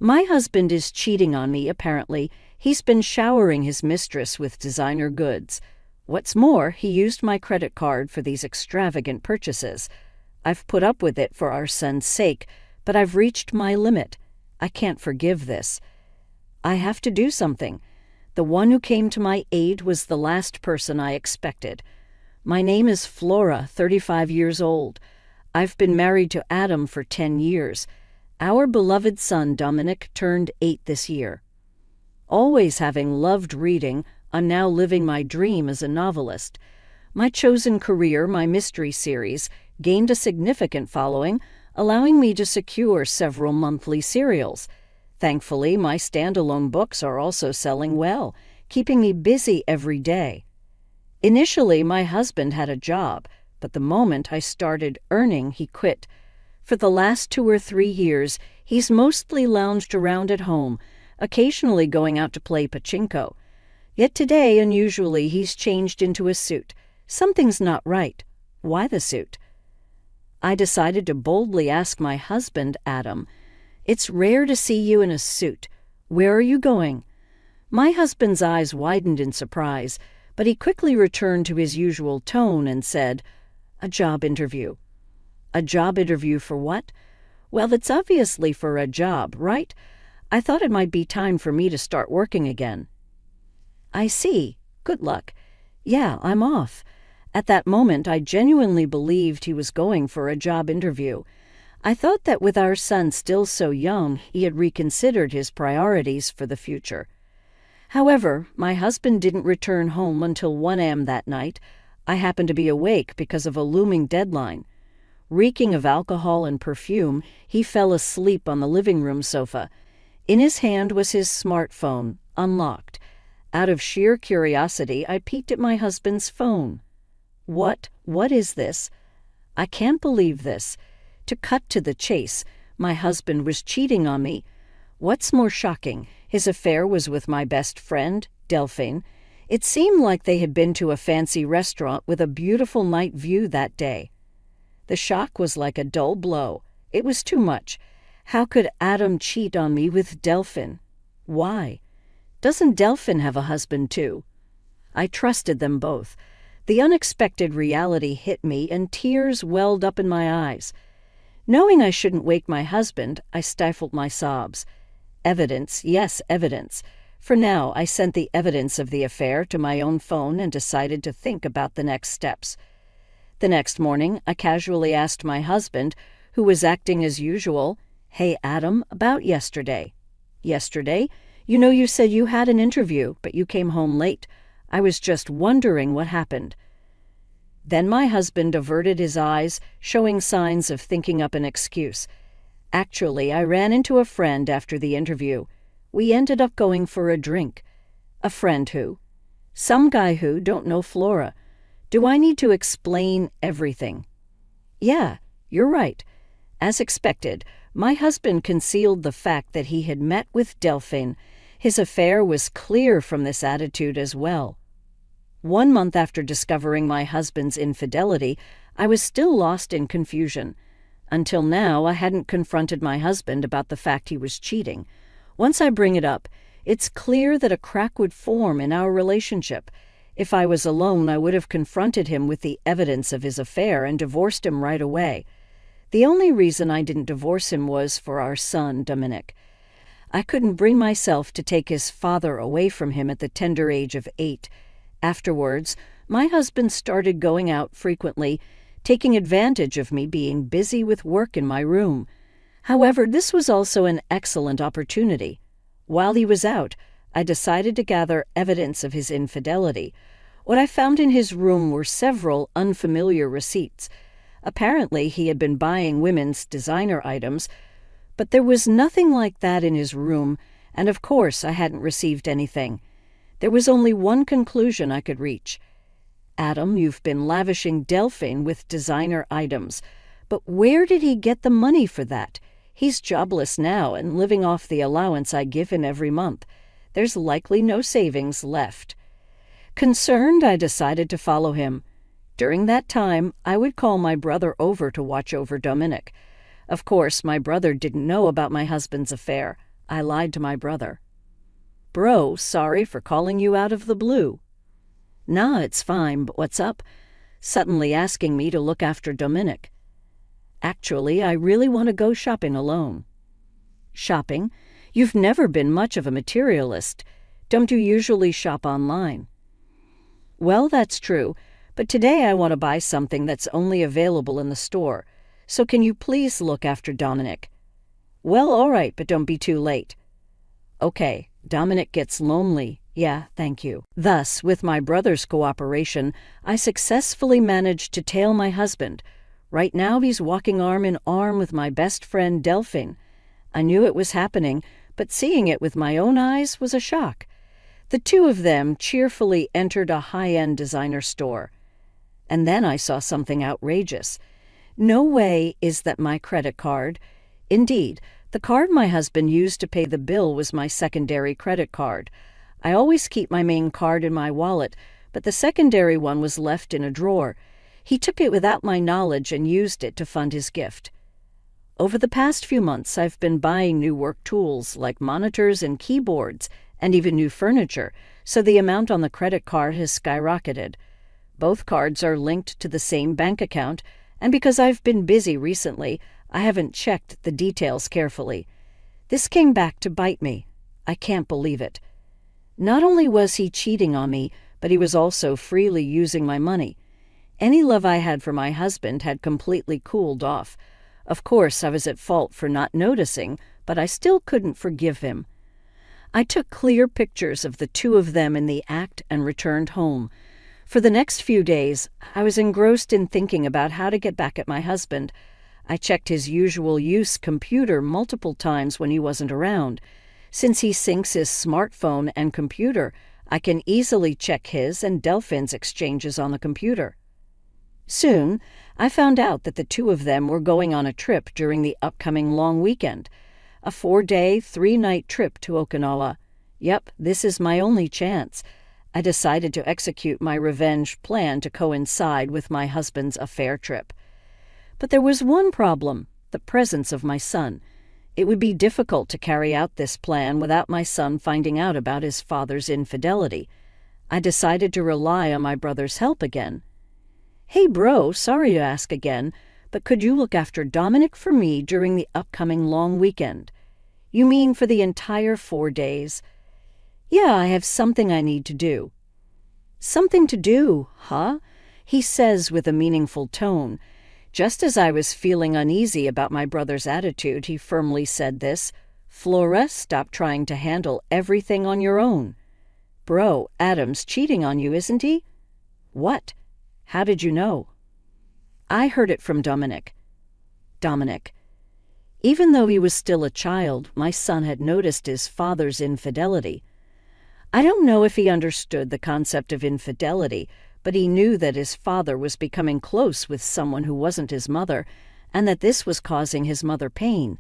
My husband is cheating on me, apparently. He's been showering his mistress with designer goods. What's more, he used my credit card for these extravagant purchases. I've put up with it for our son's sake, but I've reached my limit. I can't forgive this. I have to do something. The one who came to my aid was the last person I expected. My name is Flora, 35 years old. I've been married to Adam for 10 years. Our beloved son, Dominic, turned 8 this year. Always having loved reading, I'm now living my dream as a novelist. My chosen career, my mystery series, gained a significant following, allowing me to secure several monthly serials. Thankfully, my standalone books are also selling well, keeping me busy every day. Initially, my husband had a job, but the moment I started earning, he quit. For the last 2 or 3 years, he's mostly lounged around at home, occasionally going out to play pachinko. Yet today, unusually, he's changed into a suit. Something's not right. Why the suit? I decided to boldly ask my husband, Adam, "It's rare to see you in a suit. Where are you going?" My husband's eyes widened in surprise, but he quickly returned to his usual tone and said, "A job interview." "A job interview for what?" "Well, it's obviously for a job, right? I thought it might be time for me to start working again." "I see. Good luck." "Yeah, I'm off." At that moment, I genuinely believed he was going for a job interview. I thought that with our son still so young, he had reconsidered his priorities for the future. However, my husband didn't return home until 1 a.m. that night. I happened to be awake because of a looming deadline. Reeking of alcohol and perfume, he fell asleep on the living room sofa. In his hand was his smartphone, unlocked. Out of sheer curiosity, I peeked at my husband's phone. What is this? I can't believe this. To cut to the chase, my husband was cheating on me. What's more shocking, his affair was with my best friend, Delphine. It seemed like they had been to a fancy restaurant with a beautiful night view that day. The shock was like a dull blow. It was too much. How could Adam cheat on me with Delphine? Why? Doesn't Delphine have a husband too? I trusted them both. The unexpected reality hit me and tears welled up in my eyes. Knowing I shouldn't wake my husband, I stifled my sobs. Evidence, yes, evidence. For now, I sent the evidence of the affair to my own phone and decided to think about the next steps. The next morning, I casually asked my husband, who was acting as usual, "Hey, Adam, about yesterday." "Yesterday? You said you had an interview, but you came home late. I was just wondering what happened." Then my husband averted his eyes, showing signs of thinking up an excuse. "Actually, I ran into a friend after the interview. We ended up going for a drink." "A friend who?" "Some guy who don't know Flora." "Do I need to explain everything?" "Yeah, you're right." As expected, my husband concealed the fact that he had met with Delphine. His affair was clear from this attitude as well. 1 month after discovering my husband's infidelity, I was still lost in confusion. Until now, I hadn't confronted my husband about the fact he was cheating. Once I bring it up, it's clear that a crack would form in our relationship. If I was alone, I would have confronted him with the evidence of his affair and divorced him right away. The only reason I didn't divorce him was for our son, Dominic. I couldn't bring myself to take his father away from him at the tender age of 8. Afterwards, my husband started going out frequently, taking advantage of me being busy with work in my room. However, this was also an excellent opportunity. While he was out, I decided to gather evidence of his infidelity. What I found in his room were several unfamiliar receipts. Apparently, he had been buying women's designer items, but there was nothing like that in his room, and of course I hadn't received anything. There was only one conclusion I could reach. "Adam, you've been lavishing Delphine with designer items. But where did he get the money for that? He's jobless now and living off the allowance I give him every month. There's likely no savings left." Concerned, I decided to follow him. During that time, I would call my brother over to watch over Dominic. Of course, my brother didn't know about my husband's affair. I lied to my brother. Bro, sorry for calling you out of the blue. Nah, it's fine, but what's up? Suddenly asking me to look after Dominic. Actually, I really want to go shopping alone. Shopping? You've never been much of a materialist. Don't you usually shop online? Well, that's true, but today I want to buy something that's only available in the store. So can you please look after Dominic? Well, all right, but don't be too late. Okay, Dominic gets lonely. Yeah, thank you. Thus, with my brother's cooperation, I successfully managed to tail my husband. Right now he's walking arm in arm with my best friend Delphine. I knew it was happening, but seeing it with my own eyes was a shock. The two of them cheerfully entered a high-end designer store. And then I saw something outrageous. No way is that my credit card. Indeed, the card my husband used to pay the bill was my secondary credit card. I always keep my main card in my wallet, but the secondary one was left in a drawer. He took it without my knowledge and used it to fund his gift. Over the past few months, I've been buying new work tools like monitors and keyboards, and even new furniture, so the amount on the credit card has skyrocketed. Both cards are linked to the same bank account, and because I've been busy recently, I haven't checked the details carefully. This came back to bite me. I can't believe it. Not only was he cheating on me, but he was also freely using my money. Any love I had for my husband had completely cooled off. Of course, I was at fault for not noticing, but I still couldn't forgive him. I took clear pictures of the two of them in the act and returned home. For the next few days, I was engrossed in thinking about how to get back at my husband. I checked his usual use computer multiple times when he wasn't around. Since he syncs his smartphone and computer, I can easily check his and Delphine's exchanges on the computer. Soon, I found out that the two of them were going on a trip during the upcoming long weekend. A 4-day, 3-night trip to Okinawa. Yep, this is my only chance. I decided to execute my revenge plan to coincide with my husband's affair trip. But there was one problem, the presence of my son. It would be difficult to carry out this plan without my son finding out about his father's infidelity. I decided to rely on my brother's help again. Hey bro, sorry to ask again, but could you look after Dominic for me during the upcoming long weekend? You mean for the entire 4 days? Yeah, I have something I need to do. Something to do, huh? He says with a meaningful tone. Just as I was feeling uneasy about my brother's attitude, he firmly said this. Flora, stop trying to handle everything on your own. Bro, Adam's cheating on you, isn't he? What? How did you know? I heard it from Dominic. Dominic. Even though he was still a child, my son had noticed his father's infidelity. I don't know if he understood the concept of infidelity, but he knew that his father was becoming close with someone who wasn't his mother, and that this was causing his mother pain.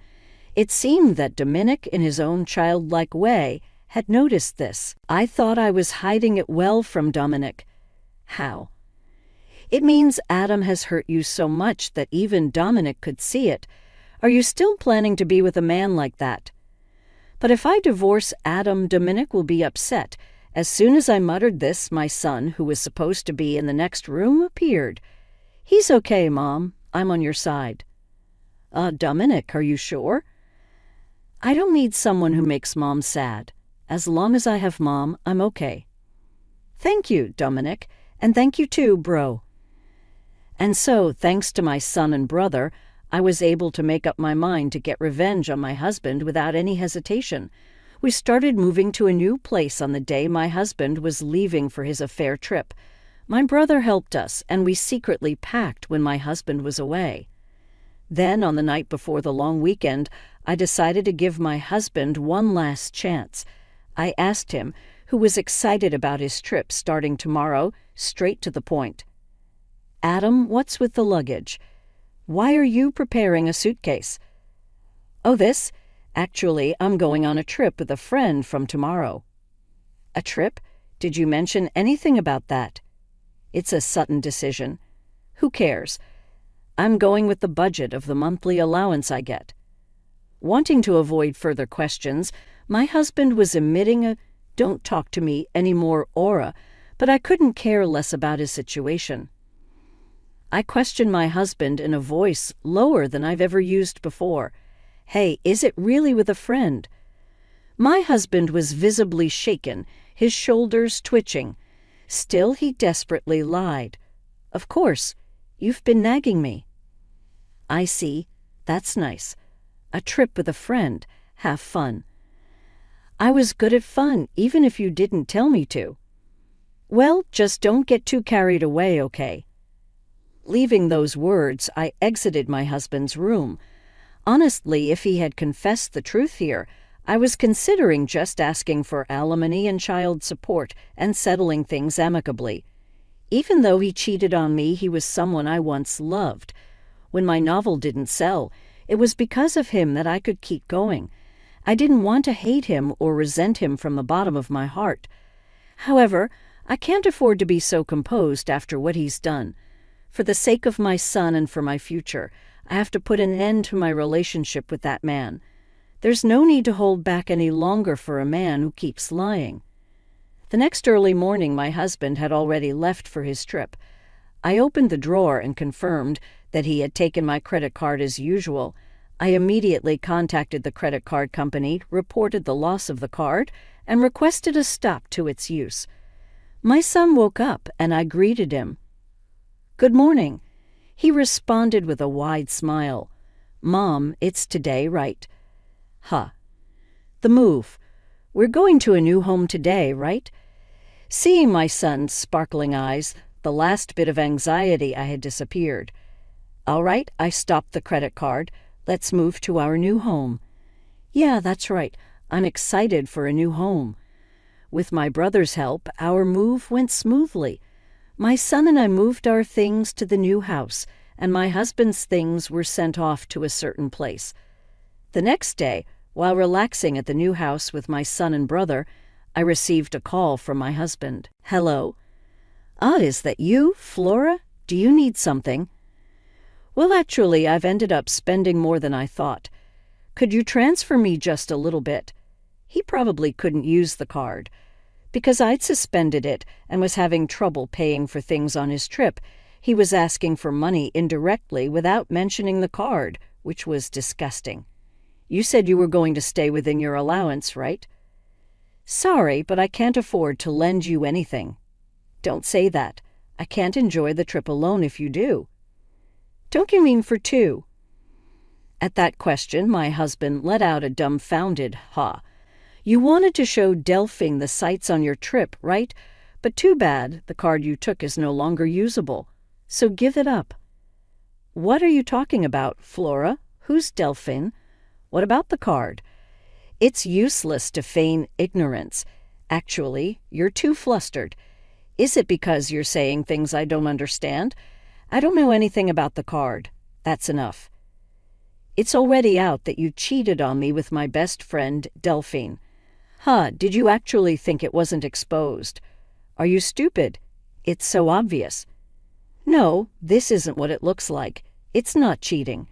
It seemed that Dominic, in his own childlike way, had noticed this. I thought I was hiding it well from Dominic. How? It means Adam has hurt you so much that even Dominic could see it. Are you still planning to be with a man like that? But if I divorce Adam, Dominic will be upset. As soon as I muttered this, my son, who was supposed to be in the next room, appeared. He's okay, Mom. I'm on your side. Dominic, are you sure? I don't need someone who makes Mom sad. As long as I have Mom, I'm okay. Thank you, Dominic, and thank you too, bro. And so, thanks to my son and brother, I was able to make up my mind to get revenge on my husband without any hesitation. We started moving to a new place on the day my husband was leaving for his affair trip. My brother helped us, and we secretly packed when my husband was away. Then, on the night before the long weekend, I decided to give my husband one last chance. I asked him, who was excited about his trip starting tomorrow, straight to the point. Adam, what's with the luggage? Why are you preparing a suitcase? Oh, this? Actually, I'm going on a trip with a friend from tomorrow. A trip? Did you mention anything about that? It's a sudden decision. Who cares? I'm going with the budget of the monthly allowance I get. Wanting to avoid further questions, my husband was emitting a "don't talk to me anymore" aura, but I couldn't care less about his situation. I questioned my husband in a voice lower than I've ever used before. "Hey, is it really with a friend?" My husband was visibly shaken, his shoulders twitching. Still, he desperately lied. "Of course. You've been nagging me." "I see. That's nice. A trip with a friend. Have fun." "I was good at fun, even if you didn't tell me to." "Well, just don't get too carried away, okay?" Leaving those words, I exited my husband's room. Honestly, if he had confessed the truth here, I was considering just asking for alimony and child support and settling things amicably. Even though he cheated on me, he was someone I once loved. When my novel didn't sell, it was because of him that I could keep going. I didn't want to hate him or resent him from the bottom of my heart. However, I can't afford to be so composed after what he's done. For the sake of my son and for my future, I have to put an end to my relationship with that man. There's no need to hold back any longer for a man who keeps lying. The next early morning, my husband had already left for his trip. I opened the drawer and confirmed that he had taken my credit card as usual. I immediately contacted the credit card company, reported the loss of the card, and requested a stop to its use. My son woke up, and I greeted him. "Good morning." He responded with a wide smile. "Mom, it's today, right?" "Huh. The move. We're going to a new home today, right?" Seeing my son's sparkling eyes, the last bit of anxiety I had disappeared. "All right," I stopped the credit card. "Let's move to our new home." "Yeah, that's right. I'm excited for a new home." With my brother's help, our move went smoothly. My son and I moved our things to the new house, and my husband's things were sent off to a certain place. The next day, while relaxing at the new house with my son and brother, I received a call from my husband. "Hello." "Ah, is that you, Flora? Do you need something?" "Well, actually, I've ended up spending more than I thought. Could you transfer me just a little bit?" He probably couldn't use the card. Because I'd suspended it and was having trouble paying for things on his trip, he was asking for money indirectly without mentioning the card, which was disgusting. "You said you were going to stay within your allowance, right?" "Sorry, but I can't afford to lend you anything." "Don't say that. I can't enjoy the trip alone if you do." "Don't you mean for two?" At that question, my husband let out a dumbfounded "ha." "You wanted to show Delphine the sights on your trip, right? But too bad, the card you took is no longer usable. So give it up." "What are you talking about, Flora? Who's Delphine? What about the card?" "It's useless to feign ignorance. Actually, you're too flustered. Is it because you're saying things I don't understand? I don't know anything about the card. That's enough. It's already out that you cheated on me with my best friend, Delphine. Huh, did you actually think it wasn't exposed? Are you stupid? It's so obvious." "No, this isn't what it looks like. It's not cheating."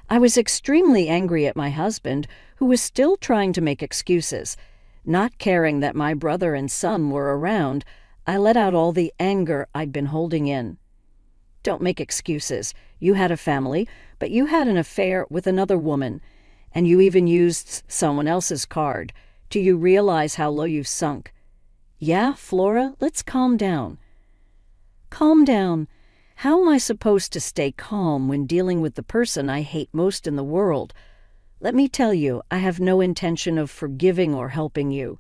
I was extremely angry at my husband, who was still trying to make excuses. Not caring that my brother and son were around, I let out all the anger I'd been holding in. "Don't make excuses. You had a family, but you had an affair with another woman, and you even used someone else's card. Do you realize how low you've sunk?" "Yeah, Flora, let's calm down." "Calm down? How am I supposed to stay calm when dealing with the person I hate most in the world? Let me tell you, I have no intention of forgiving or helping you.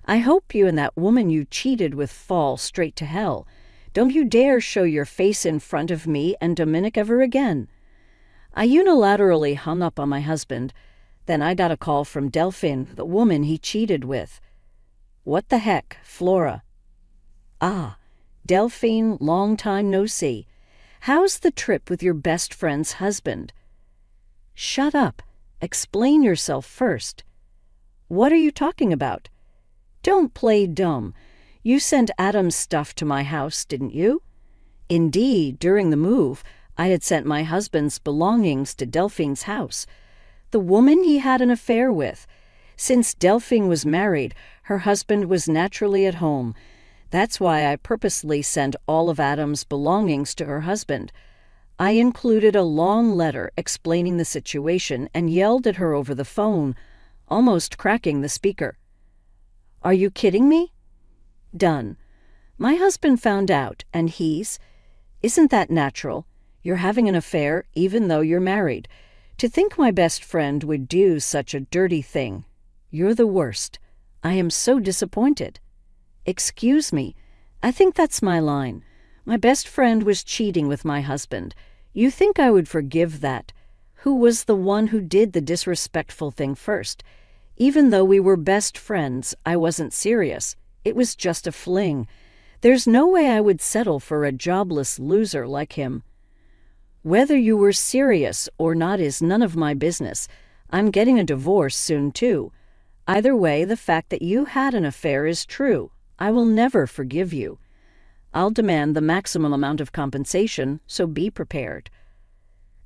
I hope you and that woman you cheated with fall straight to hell. Don't you dare show your face in front of me and Dominic ever again." I unilaterally hung up on my husband. Then I got a call from Delphine, the woman he cheated with. "What the heck, Flora?" "Ah, Delphine, long time no see. How's the trip with your best friend's husband?" "Shut up. Explain yourself first." "What are you talking about?" "Don't play dumb. You sent Adam's stuff to my house, didn't you?" Indeed, during the move, I had sent my husband's belongings to Delphine's house. The woman he had an affair with. Since Delphine was married, her husband was naturally at home. That's why I purposely sent all of Adam's belongings to her husband. I included a long letter explaining the situation and yelled at her over the phone, almost cracking the speaker. Are you kidding me? Done. My husband found out, and isn't that natural? You're having an affair even though you're married. To think my best friend would do such a dirty thing. You're the worst. I am so disappointed. Excuse me. I think that's my line. My best friend was cheating with my husband. You think I would forgive that? Who was the one who did the disrespectful thing first? Even though we were best friends, I wasn't serious. It was just a fling. There's no way I would settle for a jobless loser like him. Whether you were serious or not is none of my business. I'm getting a divorce soon, too. Either way, the fact that you had an affair is true. I will never forgive you. I'll demand the maximum amount of compensation, so be prepared.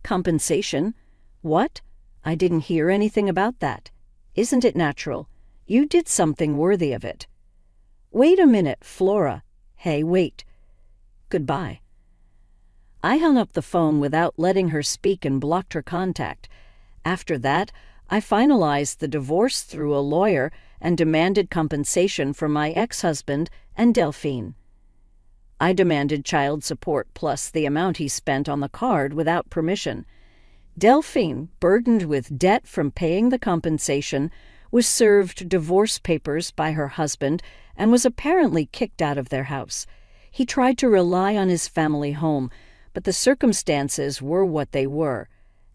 Compensation? What? I didn't hear anything about that. Isn't it natural? You did something worthy of it. Wait a minute, Flora. Hey, wait. Goodbye. I hung up the phone without letting her speak and blocked her contact. After that, I finalized the divorce through a lawyer and demanded compensation from my ex-husband and Delphine. I demanded child support plus the amount he spent on the card without permission. Delphine, burdened with debt from paying the compensation, was served divorce papers by her husband and was apparently kicked out of their house. He tried to rely on his family home, but the circumstances were what they were.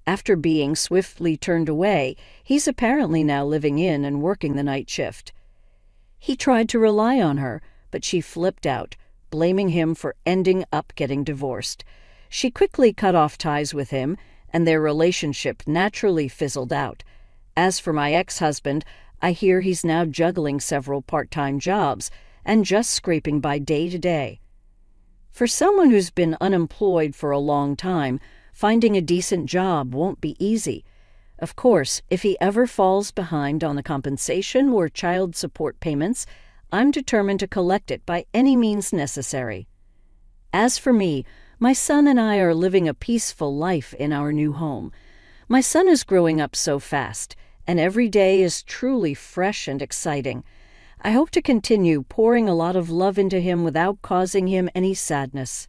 After being swiftly turned away, he's apparently now living in and working the night shift. He tried to rely on her, but she flipped out, blaming him for ending up getting divorced. She quickly cut off ties with him, and their relationship naturally fizzled out. As for my ex-husband, I hear he's now juggling several part-time jobs and just scraping by day to day. For someone who's been unemployed for a long time, finding a decent job won't be easy. Of course, if he ever falls behind on the compensation or child support payments, I'm determined to collect it by any means necessary. As for me, my son and I are living a peaceful life in our new home. My son is growing up so fast, and every day is truly fresh and exciting. I hope to continue pouring a lot of love into him without causing him any sadness.